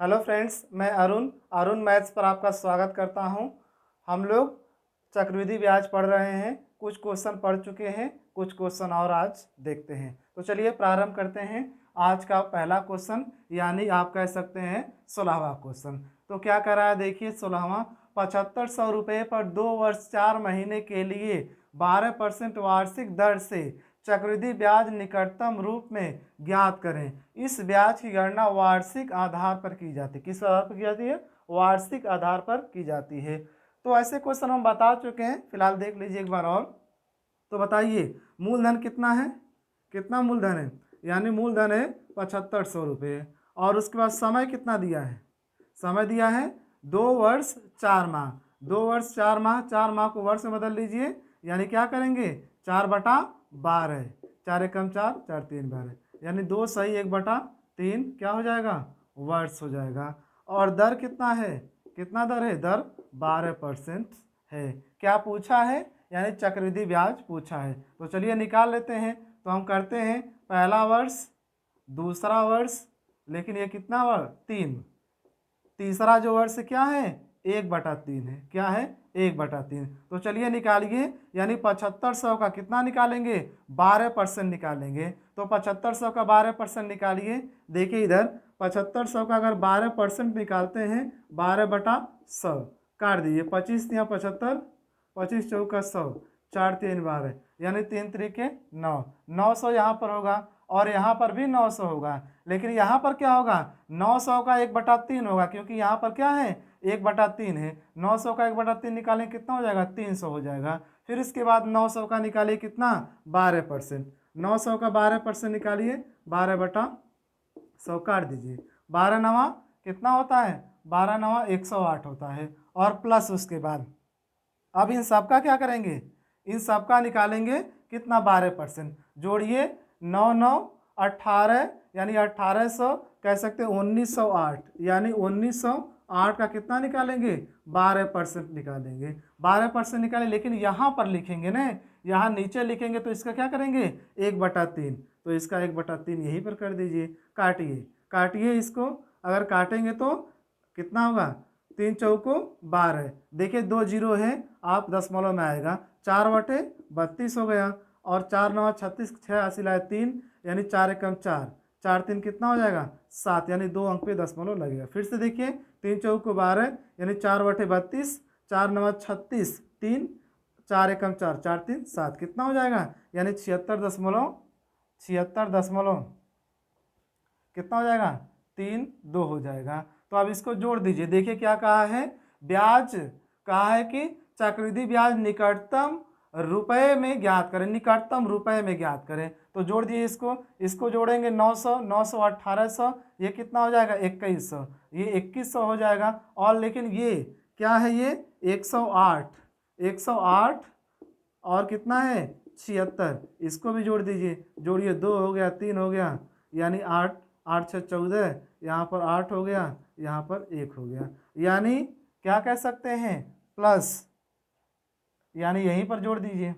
Hello friends, मैं Arun maths पर आपका स्वागत करता हूं। हम लोग चक्रवृद्धि ब्याज पढ़ रहे हैं। कुछ क्वेश्चन पढ़ चुके हैं, कुछ क्वेश्चन और आज देखते हैं। तो चलिए प्रारंभ करते हैं। आज का पहला क्वेश्चन यानी आप कह सकते हैं 16वां क्वेश्चन। तो क्या कह रहा है देखिए 16वां, 7500 रुपये पर 2 वर्ष 4 महीने के लिए 12% वार्षिक दर से चक्रवृद्धि ब्याज निकटतम रूप में ज्ञात करें। इस ब्याज की गणना वार्षिक आधार पर की जाती है। किस आधार पर की जाती है? वार्षिक आधार पर की जाती है। तो ऐसे क्वेश्चन हम बता चुके हैं, फिलहाल देख लीजिए एक बार और। तो बताइए मूलधन कितना है, कितना मूलधन है? यानी मूलधन है 7500 रुपये। और उसके बाद समय कितना दिया है? समय दिया है 2 वर्ष 4 माह। 2 वर्ष 4 माह, 4 माह को वर्ष में बदल लीजिए। यानी क्या करेंगे? 4/12। 4 एकम 4, 4 3 12, यानी 2 सही 1/3 क्या हो जाएगा? वर्ष हो जाएगा। और दर कितना है? कितना दर है? दर 12% है। क्या पूछा है? यानी चक्रवृद्धि ब्याज पूछा है। तो चलिए निकाल लेते हैं। तो हम करते हैं पहला वर्ष, दूसरा वर्ष, लेकिन ये कितना वर्ष? 3। तीसरा जो वर्ष क्या है? 1/3 है। क्या है? 1/3। तो चलिए निकालिए। यानी 7500 का कितना निकालेंगे? 12% निकालेंगे। तो 7500 का 12% निकालिए। देखिए इधर 7500 का अगर 12% निकालते हैं, 12/100 काट दीजिए। 25 या 75, 25 चौका 100, 4 3 12, यानी 3 त्रिके 9। 900 यहाँ पर होगा और यहाँ पर भी 900 होगा। लेकिन यहाँ पर क्या होगा? 900 का 1/3 होगा, क्योंकि यहाँ पर क्या है? 1/3 है। 900 का 1/3 निकालें कितना हो जाएगा? 300 हो जाएगा। फिर इसके बाद 900 का निकालिए कितना? 12%। 900 का 12% निकालिए, 12/100 काट दीजिए। 12 नवा कितना होता है? 12 नवा 108 होता है। और प्लस उसके बाद अब इन सबका क्या करेंगे? इन सबका निकालेंगे कितना? 12%। जोड़िए 9 9 18, यानी 1800, कह सकते हैं 1908, यानी 1908 का कितना निकालेंगे? 12% निकालेंगे। 12% निकालें, लेकिन यहाँ पर लिखेंगे ना, यहाँ नीचे लिखेंगे तो इसका क्या करेंगे? 1/3। तो इसका 1/3 यहीं पर कर दीजिए। काटिए, काटिए इसको। अगर काटेंगे तो कितना होगा? 3 चौको 12। देखिए 2 जीरो है, आप दशमलव में आएगा। 4/32 हो गया। और 4 9 36, 6 80 लाए 3, यानी 4 एकम 4, 4 3 कितना हो जाएगा? 7, यानी 2 अंक पे दशमलव लगेगा। फिर से देखिए 3 चौको 12, यानी 4/32, 4 9 36, 3, 4 एकम 4, 4 3 7, कितना हो जाएगा? यानी 76 दशमलव कितना हो जाएगा? 3 2 हो जाएगा। तो अब इसको जोड़ दीजिए। देखिए क्या कहा है? ब्याज कहा है कि चक्रवृद्धि ब्याज निकटतम रुपए में ज्ञात करें, निकटतम रुपए में ज्ञात करें। तो जोड़ दिए इसको। इसको जोड़ेंगे 900, 900 1800, ये कितना हो जाएगा? 2100, ये 2100 हो जाएगा। और लेकिन ये क्या है? ये 108, 108 और कितना है? 76। इसको भी जोड़ दीजिए। जोड़िए, 2 हो गया, 3 हो गया, यानी 8, 8 6 14, यहाँ पर 8 हो गया, यहाँ पर 1 हो गया। यानी क्या कह सकते हैं? प्लस, यानी यहीं पर जोड़ दीजिए,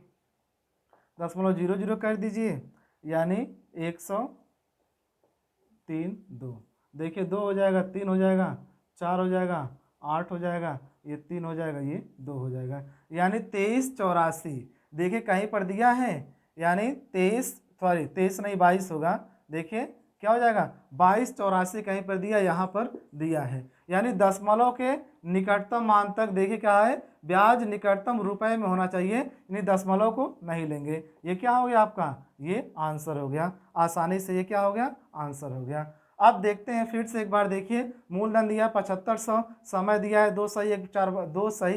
दशमलव 00 कर दीजिए, यानी 103 2। देखिए 2 हो जाएगा, 3 हो जाएगा, 4 हो जाएगा, 8 हो जाएगा, ये 3 हो जाएगा, ये 2 हो जाएगा, यानी 2384। देखिए कहीं पर दिया है, यानी 23 नहीं 22 होगा। देखिए क्या हो जाएगा? 2284 कहीं पर दिया, यहाँ पर दिया है। यानी दशमलव के निकटतम मान तक देखिए क्या है? ब्याज निकटतम रुपए में होना चाहिए, यानी दशमलव को नहीं लेंगे। ये क्या हो गया आपका? ये आंसर हो गया। आसानी से ये क्या हो गया? आंसर हो गया। अब देखते हैं फिर से एक बार। देखिए मूलधन दिया है 7500, समय दिया है 2 सही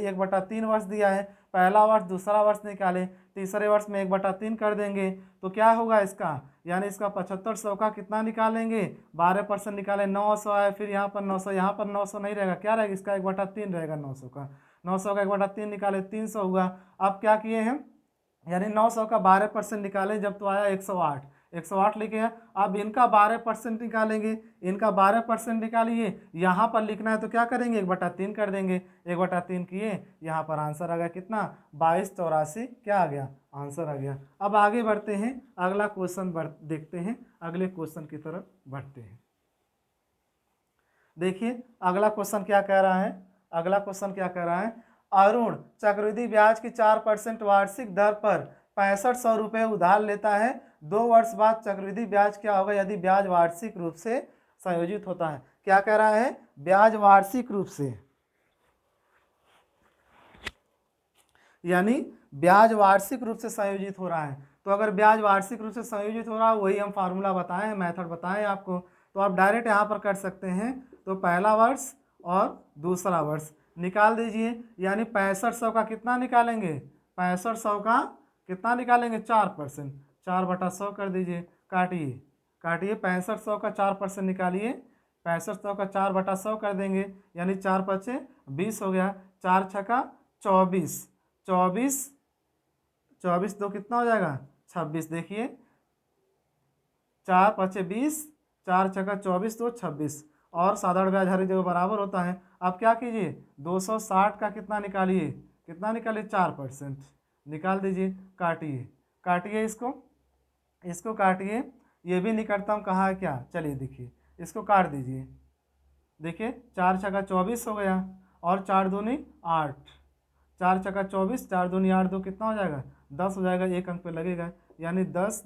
1/3 वर्ष दिया है। पहला वर्ष, दूसरा वर्ष निकाले, तीसरे वर्ष में 1/3 कर देंगे। तो क्या होगा इसका? यानी इसका 7500 का कितना निकालेंगे? 12% निकाले, 900 आए, फिर यहाँ पर 900, यहाँ पर 900 नहीं रहेगा, क्या रहेगा? इसका 1/3 रहेगा 900 का। 900 का 1/3 निकाले, 300 हुआ। अब क्या किए हैं? यानी 900 का 12% निकालें, जब तो आया 108, 108 लिखे हैं। अब इनका 12% निकालेंगे, इनका 12% निकालिए। यहाँ पर लिखना है तो क्या करेंगे? 1/3 कर देंगे। 1/3 किए, यहाँ पर आंसर आ गया कितना? 2284 क्या आ गया? आंसर आ गया। अब आगे बढ़ते हैं, अगला क्वेश्चन देखते हैं, अगले क्वेश्चन की तरफ बढ़ते हैं। देखिए अगला क्वेश्चन क्या कह रहा है, अगला क्वेश्चन क्या कह रहा है, अरुण चक्रवृद्धि ब्याज की 4% वार्षिक दर पर 6500 रुपये उधार लेता है। 2 वर्ष बाद चक्रवृद्धि ब्याज क्या होगा यदि ब्याज वार्षिक रूप से संयोजित होता है। क्या कह रहा है, ब्याज वार्षिक रूप से, यानी ब्याज वार्षिक रूप से संयोजित हो रहा है। तो अगर ब्याज वार्षिक रूप से संयोजित हो रहा है, वही हम फार्मूला बताए हैं, मेथड बताएं आपको, तो आप डायरेक्ट यहाँ पर कर सकते हैं। तो पहला वर्ष और दूसरा वर्ष निकाल दीजिए, यानी 6500 का कितना निकालेंगे, 6500 का कितना निकालेंगे, 4%, 4/100 कर दीजिए, काटिए काटिए 6500 का 4% निकालिए, 6500 का 4/100 कर देंगे, यानी 4×5 = 20 हो गया, 4×6 = 24, 24 24 दो कितना हो जाएगा, 26। देखिए 4×5 = 20, 4×6 = 24, तो 26। और साधारण ब्याज हर एक जगह बराबर होता है। अब क्या कीजिए, 260 का कितना निकालिए, कितना निकालिए, 4% निकाल दीजिए, काटिए काटिए इसको काटिए, ये भी निकटतम कहाँ है क्या, चलिए देखिए इसको काट दीजिए। देखिए 4×6 = 24 हो गया, और 4 दूनी 8, 4×6 = 24, 4 दूनी 8, 2 कितना हो जाएगा, 10 हो जाएगा, एक अंक पे लगेगा, यानी 10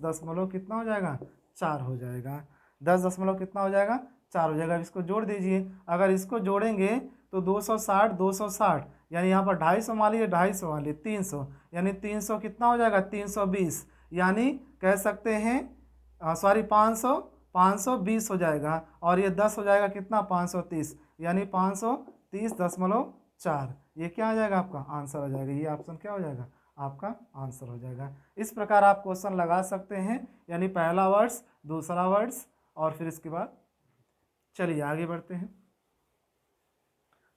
कितना हो जाएगा, 4 हो जाएगा, 10 कितना हो जाएगा, 4 हो जाएगा। अब इसको जोड़ दीजिए, अगर इसको जोड़ेंगे तो 260 260, यानी यहाँ पर 250 मान लीजिए, 250 मान लीजिए, 300, यानी 300 कितना हो जाएगा, 320, यानी कह सकते हैं सॉरी 520 हो जाएगा, और ये 10 हो जाएगा कितना, 530, यानी 530.4, ये क्या हो जाएगा, आपका आंसर हो जाएगा। ये ऑप्शन क्या हो जाएगा, आपका आंसर हो जाएगा। इस प्रकार आप क्वेश्चन लगा सकते हैं, यानी पहला वर्ष, दूसरा वर्ष, और फिर इसके बाद चलिए आगे बढ़ते हैं,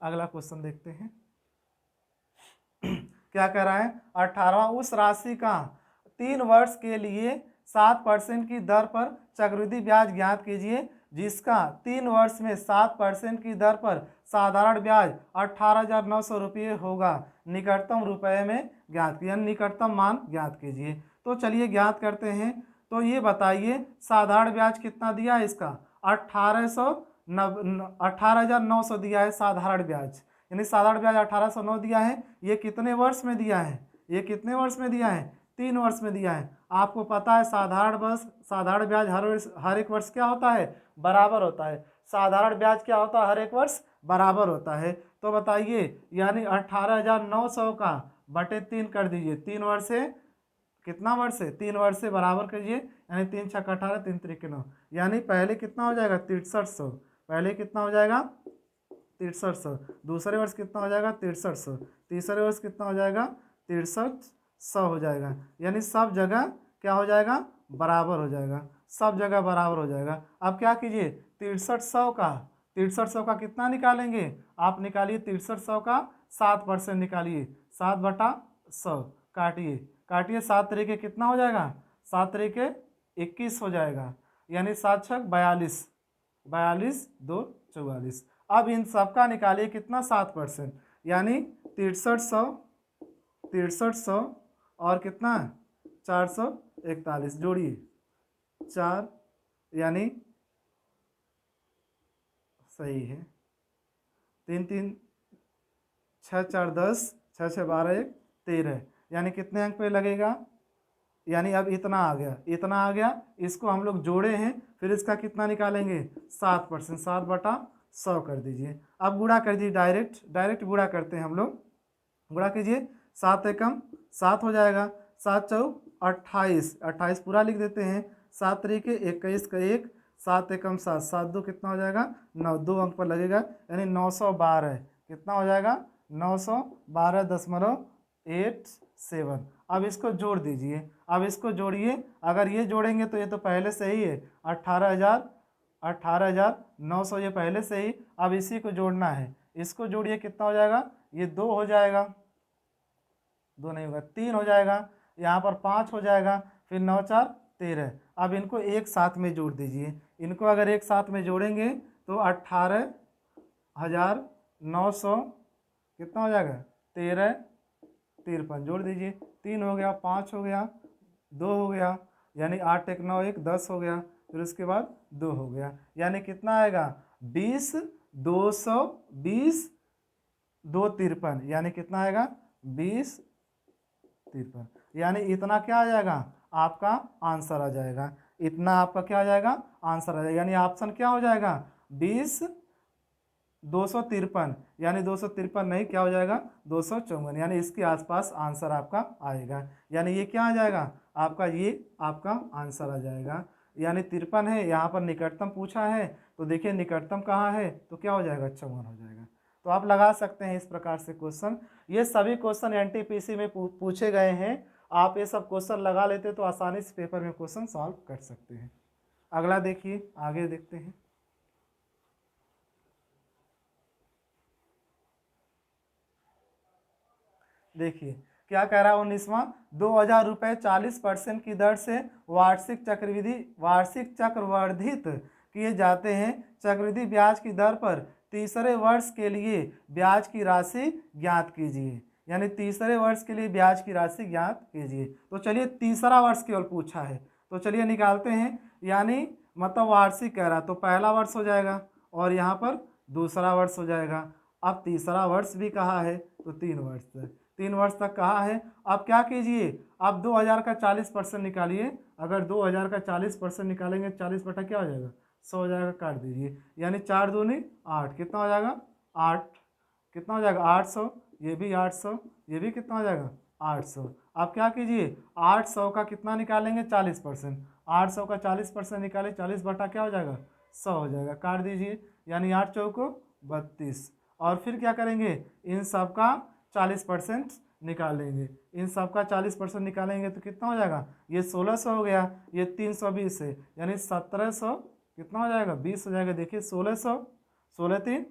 अगला क्वेश्चन देखते हैं। क्या कह रहा है, 18वां उस राशि का 3 वर्ष के लिए 7% की दर पर चक्रवृद्धि ब्याज ज्ञात कीजिए, जिसका 3 वर्ष में 7% की दर पर साधारण ब्याज 18,900 रुपये होगा। निकटतम रुपये में ज्ञात कीजिए, निकटतम मान ज्ञात कीजिए। तो चलिए ज्ञात करते हैं। तो ये बताइए साधारण ब्याज कितना दिया है, इसका 18,900 दिया है साधारण ब्याज, यानी साधारण ब्याज 1809 दिया है। ये कितने वर्ष में दिया है, ये कितने वर्ष में दिया है, 3 वर्ष में दिया है। आपको पता है साधारण ब्याज हर एक वर्ष क्या होता है, बराबर होता है। साधारण ब्याज क्या होता है, हर एक वर्ष बराबर होता है। तो बताइए, यानी 18,900 का बटे 3 कर दीजिए, 3 वर्ष से कितना वर्ष से, 3 वर्ष से बराबर करिए, यानी 3×6 = 18, 3×3 = 9, यानी पहले कितना हो जाएगा, 6300, पहले कितना हो जाएगा, 6300, दूसरे वर्ष कितना हो जाएगा, 6300, तीसरे वर्ष कितना हो जाएगा, 6300 हो जाएगा, यानी सब जगह क्या हो जाएगा, बराबर हो जाएगा, सब जगह बराबर हो जाएगा। अब क्या कीजिए, 6300 का कितना निकालेंगे, आप निकालिए 6300 का 7% निकालिए, 7/100, काटिए काटिए, 7 तरीके कितना हो जाएगा, 7 तरीके 21 हो जाएगा, यानी 7×6 = 42, 42 2 44। अब इन सब का निकालिए कितना, 7%, यानी 6300 और कितना 441, जोड़िए 4, यानी सही है, 3 3 6 4 10, 6 6 12 1 13, यानी कितने अंक पे लगेगा, यानी अब इतना आ गया, इतना आ गया, इसको हम लोग जोड़े हैं, फिर इसका कितना निकालेंगे, 7%, 7/100 कर दीजिए। अब गुणा कर दीजिए, डायरेक्ट गुणा करते हैं हम लोग, गुणा कीजिए, 7 एकम 7 हो जाएगा, 7 चौक 28, 28 पूरा लिख देते हैं, 7 तरीके 21 का 1, 7 एकम 7, 7 2 कितना हो जाएगा, 9, 2 अंक पर लगेगा, यानी 912, कितना हो जाएगा, 912.87। अब इसको जोड़ दीजिए, अब इसको जोड़िए, अगर ये जोड़ेंगे तो ये तो पहले से ही है, 18,900 ये पहले से ही। अब इसी को जोड़ना है, इसको जोड़िए, कितना हो जाएगा, ये 2 हो जाएगा, 2 नहीं होगा, 3 हो जाएगा, यहाँ पर 5 हो जाएगा, फिर 9 4 13। अब इनको एक साथ में जोड़ दीजिए, इनको अगर एक साथ में जोड़ेंगे तो 18,900 कितना हो जाएगा, 13 53, जोड़ दीजिए, 3 हो गया, 5 हो गया, 2 हो गया, यानी 8 1 9 1 10 हो गया, फिर उसके बाद 2 हो गया, यानी कितना आएगा, 20 220 दो 53, यानी कितना आएगा 20 53, यानी इतना क्या आ जाएगा आपका आंसर आ जाएगा। इतना आपका क्या आ जाएगा आंसर आ जाएगा, यानी ऑप्शन क्या हो जाएगा 20 253, यानी 253 नहीं, क्या हो जाएगा 254, यानी इसके आसपास आंसर आपका आएगा। यानी ये क्या आ जाएगा आपका, ये आपका आंसर आ जाएगा। यानी 53 है, यहाँ पर निकटतम पूछा है, तो देखिए निकटतम कहाँ है, तो क्या हो जाएगा 54 हो जाएगा। तो आप लगा सकते हैं इस प्रकार से क्वेश्चन। ये सभी क्वेश्चन एनटीपीसी में पूछे गए हैं। आप ये सब क्वेश्चन लगा लेते तो आसानी से पेपर में क्वेश्चन सॉल्व कर सकते हैं। अगला देखिए, आगे देखते हैं। देखिए क्या कह रहा है 19वां, 2000 रुपये 40% की दर से वार्षिक चक्रवर्धित किए जाते हैं। चक्रवृद्धि ब्याज की दर पर तीसरे वर्ष के लिए ब्याज की राशि ज्ञात कीजिए। यानी तीसरे वर्ष के लिए ब्याज की राशि ज्ञात कीजिए। तो चलिए तीसरा वर्ष केवल पूछा है, तो चलिए निकालते हैं। यानी मतलब वार्षिक कह रहा, तो पहला वर्ष हो जाएगा और यहाँ पर दूसरा वर्ष हो जाएगा। अब तीसरा वर्ष भी कहा है, तो 3 वर्ष तक, 3 वर्ष तक कहा है। अब क्या कीजिए, अब 2000 का 40% निकालिए। अगर 2000 का 40% निकालेंगे, 40 बटा क्या हो जाएगा 100 हो जाएगा, काट दीजिए। यानी 4 दूनी 8, कितना हो जाएगा 8, कितना हो जाएगा 800, ये भी 800, ये भी कितना हो जाएगा 800। अब क्या कीजिए 800 का कितना निकालेंगे 40%, 800 का 40% निकाले, 40 बटा क्या हो जाएगा 100 हो जाएगा, काट दीजिए। यानी 8 चौको 32। और फिर क्या करेंगे, इन सब का 40% निकालेंगे। इन सब का 40% निकालेंगे तो कितना हो जाएगा, ये 1600 हो गया, ये 320 है, यानी 1700 कितना हो जाएगा 20 हो जाएगा। देखिए 1600, 16 3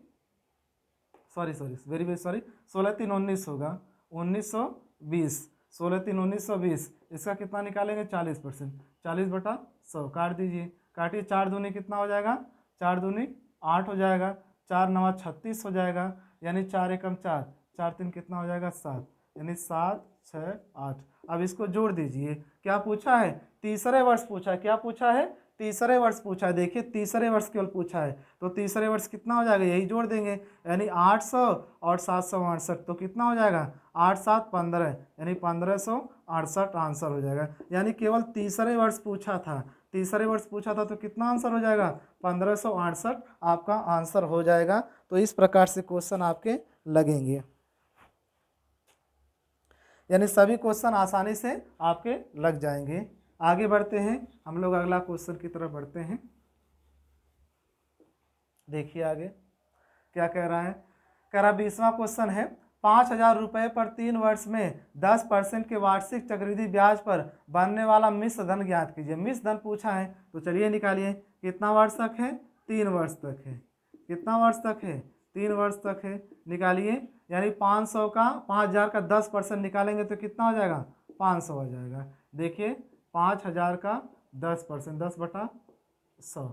सॉरी वेरी वेरी सॉरी, 16 3 19 होगा, 1920, 16 3 1920। इसका कितना निकालेंगे 40%, 40 बटा 100, काट दीजिए। काटिए, 4 दूनी कितना हो जाएगा, 4 दूनी 8 हो जाएगा, 4 नवा 36 हो जाएगा, यानी 4 एकम 4, 4 3 कितना हो जाएगा 7, यानी 7 6 8। अब इसको जोड़ दीजिए। क्या पूछा है, तीसरे वर्ष पूछा है, क्या पूछा है तीसरे वर्ष पूछा है। देखिए तीसरे वर्ष केवल पूछा है, तो तीसरे वर्ष कितना हो जाएगा, यही जोड़ देंगे। यानी 800 और 768, तो कितना हो जाएगा 8 7 15, यानी 1568 आंसर हो जाएगा। यानी केवल तीसरे वर्ष पूछा था, तीसरे वर्ष पूछा था, तो कितना आंसर हो जाएगा 1568 आपका आंसर हो जाएगा। तो इस प्रकार से क्वेश्चन आपके लगेंगे, यानी सभी क्वेश्चन आसानी से आपके लग जाएंगे। आगे बढ़ते हैं हम लोग, अगला क्वेश्चन की तरफ बढ़ते हैं। देखिए आगे क्या कह रहा है, कह रहा 20वां क्वेश्चन है, 5000 रुपये पर 3 वर्ष में 10% के वार्षिक चक्रवृद्धि ब्याज पर बनने वाला मिश्र धन ज्ञात कीजिए। मिश्र धन पूछा है, तो चलिए निकालिए। कितना वर्ष तक है, 3 वर्ष तक है। कितना वर्ष तक है, 3 वर्ष तक है, निकालिए। यानी 500 का 5000 का 10% निकालेंगे तो कितना हो जाएगा 500 हो जाएगा। देखिए 5000 का 10%, 10 बटा 100,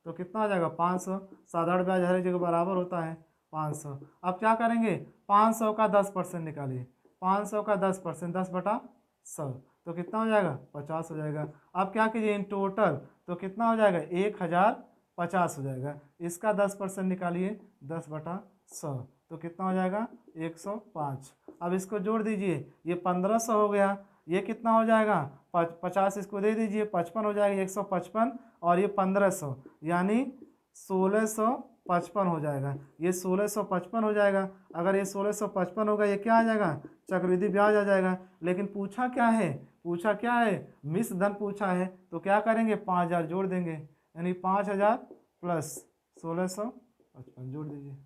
तो कितना हो जाएगा 500। साधारण ब्याज हर एक जगह बराबर होता है 500। अब क्या करेंगे 500 का 10% निकालिए, 500 का 10%, 10 बटा 100, तो कितना हो जाएगा 50 हो जाएगा। अब क्या कीजिए इन टोटल, तो कितना हो जाएगा 1050 हो जाएगा। इसका 10% निकालिए, 10 बटा 100, तो कितना हो जाएगा 105। अब इसको जोड़ दीजिए, ये 1500 हो गया, ये कितना हो जाएगा 50, इसको दे दीजिए 55 हो जाएगा, 155, और ये 1500, यानी 1655 हो जाएगा। ये 1655 हो जाएगा। अगर ये 1655 होगा, ये क्या आ जाएगा चक्रवृद्धि ब्याज आ जाएगा। लेकिन पूछा क्या है, पूछा क्या है मिश्र धन पूछा है, तो क्या करेंगे 5000 जोड़ देंगे, यानी 5000 प्लस 1655 जोड़ दीजिए,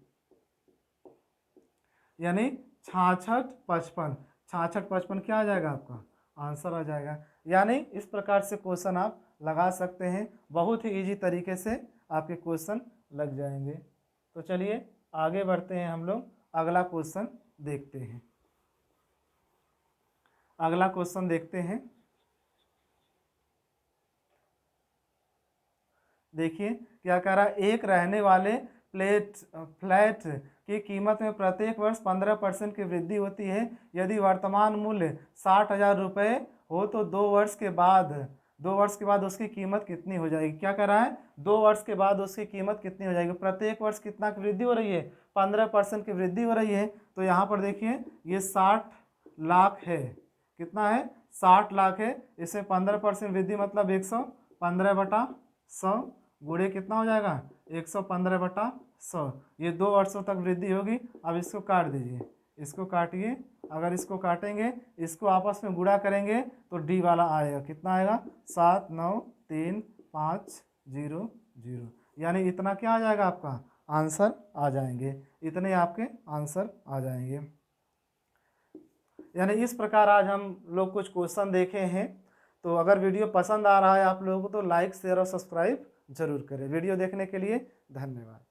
यानी 66 55, 66 55 क्या आ जाएगा आपका आंसर आ जाएगा। यानी इस प्रकार से क्वेश्चन आप लगा सकते हैं, बहुत ही इजी तरीके से आपके क्वेश्चन लग जाएंगे। तो चलिए आगे बढ़ते हैं हम लोग, अगला क्वेश्चन देखते हैं। अगला क्वेश्चन देखते हैं। देखिए क्या कह रहा है, एक रहने वाले फ्लैट की कीमत में प्रत्येक वर्ष 15% की वृद्धि होती है। यदि वर्तमान मूल्य 60,000 रुपये हो तो 2 वर्ष के बाद 2 वर्ष के बाद उसकी कीमत कितनी हो जाएगी। क्या कह रहा है, 2 वर्ष के बाद उसकी कीमत कितनी हो जाएगी। प्रत्येक वर्ष कितना की वृद्धि हो रही है, 15% की वृद्धि हो रही है। तो यहाँ पर देखिए ये 60 लाख है, कितना है, 60 लाख है। इसमें 15% वृद्धि मतलब 115/100 गुणे कितना हो जाएगा, 115/100। ये 2 वर्षों तक वृद्धि होगी। अब इसको काट दीजिए, इसको काटिए। अगर इसको काटेंगे, इसको आपस में गुणा करेंगे तो डी वाला आएगा, कितना आएगा, 793,500। यानी इतना क्या आ जाएगा, आपका आंसर आ जाएंगे, इतने आपके आंसर आ जाएंगे। यानी इस प्रकार आज हम लोग कुछ क्वेश्चन देखे हैं। तो अगर वीडियो पसंद आ रहा है आप लोगों को तो लाइक शेयर और सब्सक्राइब जरूर करें। वीडियो देखने के लिए धन्यवाद।